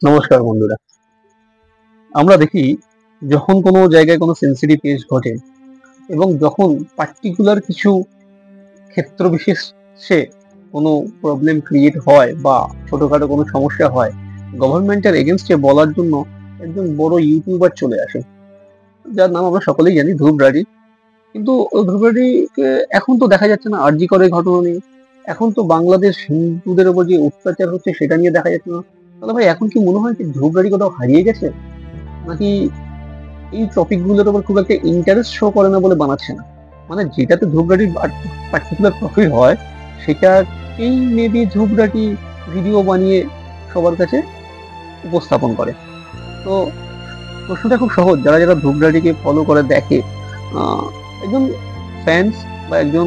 নমস্কার বন্ধুরা। আমরা দেখি যখন কোনো জায়গায় কোনো সেনসিটিভ কেস ঘটে এবং যখন পার্টিকুলার কিছু ক্ষেত্র বিশেষে কোনো প্রবলেম ক্রিয়েট হয় বা ছোটখাটো কোনো সমস্যা হয়, গভর্নমেন্টের এগেইনস্টে বলার জন্য একজন বড় ইউটিউবার চলে আসে, যার নাম আমরা সকলেই জানি, ধ্রুব রাঢ়ী। কিন্তু ওই ধ্রুব রাঢ়ীকে এখন তো দেখা যাচ্ছে না আরজি করের ঘটনা নিয়ে। এখন তো বাংলাদেশ হিন্দুদের উপর যে অত্যাচার হচ্ছে সেটা নিয়ে দেখা যাচ্ছে না। তাহলে ভাই এখন কি মনে হয় যে ধ্রুব রাঢ়ী কোথাও হারিয়ে গেছে, নাকি এই টপিক গুলোর উপর খুব একটা ইন্টারেস্ট শো করে না বলে বানাচ্ছে না? মানে যেটাতে ধ্রুবরাটির পার্টিকুলার প্রফিট হয় সেটাকেই মেবি ধ্রুবরাটি ভিডিও বানিয়ে সবার কাছে উপস্থাপন করে। তো প্রশ্নটা খুব সহজ, যারা যারা ধ্রুবরাটিকে ফলো করে দেখে, একজন ফ্যান্স বা একজন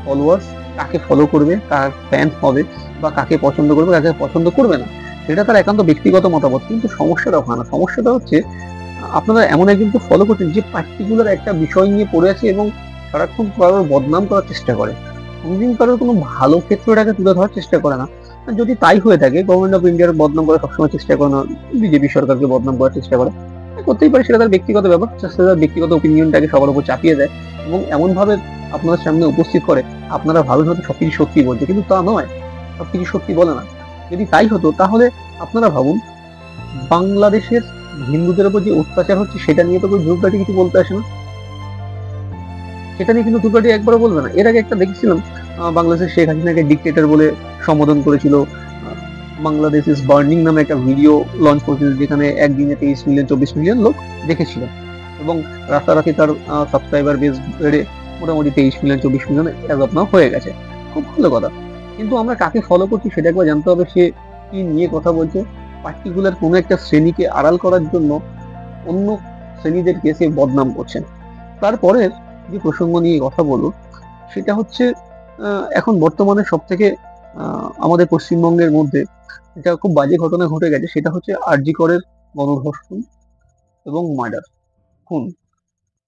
ফলোয়ার্স কাকে ফলো করবে, কার ফ্যান হবে, বা কাকে পছন্দ করবে, কাকে পছন্দ করবে না, সেটা তার একান্ত ব্যক্তিগত মতামত। কিন্তু সমস্যাটা ওখানে না। সমস্যাটা হচ্ছে আপনারা এমন একজনকে ফলো করছেন যে পার্টিকুলার একটা বিষয় নিয়ে পড়ে আছে এবং সারাক্ষণ কারোর বদনাম করার চেষ্টা করে, কোনোদিন কারোর কোনো ভালো ক্ষেত্রটাকে তুলে ধরার চেষ্টা করে না। আর যদি তাই হয়ে থাকে, গভর্নমেন্ট অফ ইন্ডিয়ার বদনাম করার সবসময় চেষ্টা করে না, বিজেপি সরকারকে বদনাম করার চেষ্টা করে, করতেই পারে, সেটা তার ব্যক্তিগত ব্যাপার। সে তার ব্যক্তিগত ওপিনিয়নটাকে সবার উপর চাপিয়ে দেয় এবং এমন ভাবে আপনাদের সামনে উপস্থিত করে, আপনারা ভাবেন হয়তো সবকিছু সত্যি বলছে, কিন্তু তা নয়, সবকিছু সত্যি বলে না। যদি তাই হতো তাহলে আপনারা ভাবুন, বাংলাদেশের হিন্দুদের উপর যে অত্যাচার হচ্ছে সেটা নিয়ে তো কেউ ধ্রুবরাটি কিছু বলতে আসে না। সেটা নিয়ে কিন্তু ধ্রুবরাটি একবারও বলবে না। এর আগে একটা দেখেছিলাম, বাংলাদেশের শেখ হাসিনাকে ডিক্টেটর বলে সম্বোধন করেছিল। বাংলাদেশ ইজ বার্নিং নামে একটা ভিডিও লঞ্চ করেছিল, যেখানে একদিনে 23 মিলিয়ন 24 মিলিয়ন লোক দেখেছিল এবং রাতারাতি তার সাবস্ক্রাইবার বেস বেড়ে মোটামুটি 23 মিলিয়ন 24 মিলিয়ন অ্যাজ অফ নাও হয়ে গেছে। খুব ভালো কথা। কিন্তু আমরা কাকে ফলো করছি সেটা একবার জানতে হবে, সে কি নিয়ে কথা বলছে। পার্টিকুলার কোনো একটা শ্রেণীকে আড়াল করার জন্য অন্য শ্রেণীদেরকে সে বদনাম করছেন। তারপরে যে প্রসঙ্গ নিয়ে কথা বলবো সেটা হচ্ছে, এখন বর্তমানে সব থেকে আমাদের পশ্চিমবঙ্গের মধ্যে এটা খুব বাজে ঘটনা ঘটে গেছে, সেটা হচ্ছে আরজি করের গণধর্ষণ এবং মার্ডার, খুন।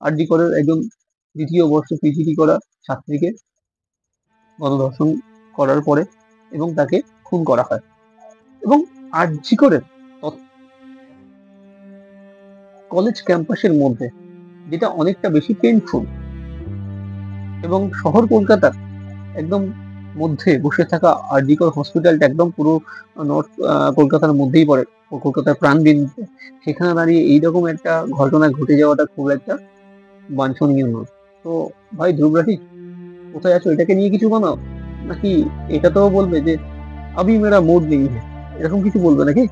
আরজি করের একজন দ্বিতীয় বর্ষ পিজিডি করা ছাত্রীকে গণধর্ষণ করার পরে এবং তাকে খুন করা হয়। এবং আরজি করের কলেজ ক্যাম্পাসের মধ্যে, যেটা অনেকটা বেশি পেইনফুল, এবং শহর কলকাতার একদম মধ্যে বসে থাকা আরজি কর হসপিটালটা একদম পুরো নর্থ কলকাতার মধ্যেই পড়ে, কলকাতার প্রাণবিন্দুতে। সেখানে দাঁড়িয়ে এইরকম একটা ঘটনা ঘটে যাওয়াটা খুব একটা বাঞ্ছনীয় নয়। তো ভাই ধ্রুব রাঠি, কোথায় আছো? এটাকে নিয়ে কিছু বানাও, নাকি এটা তো বলবে যে আবি মেরা মুড নেই হ্যায়, এরকম কিছু বলবে নাকি?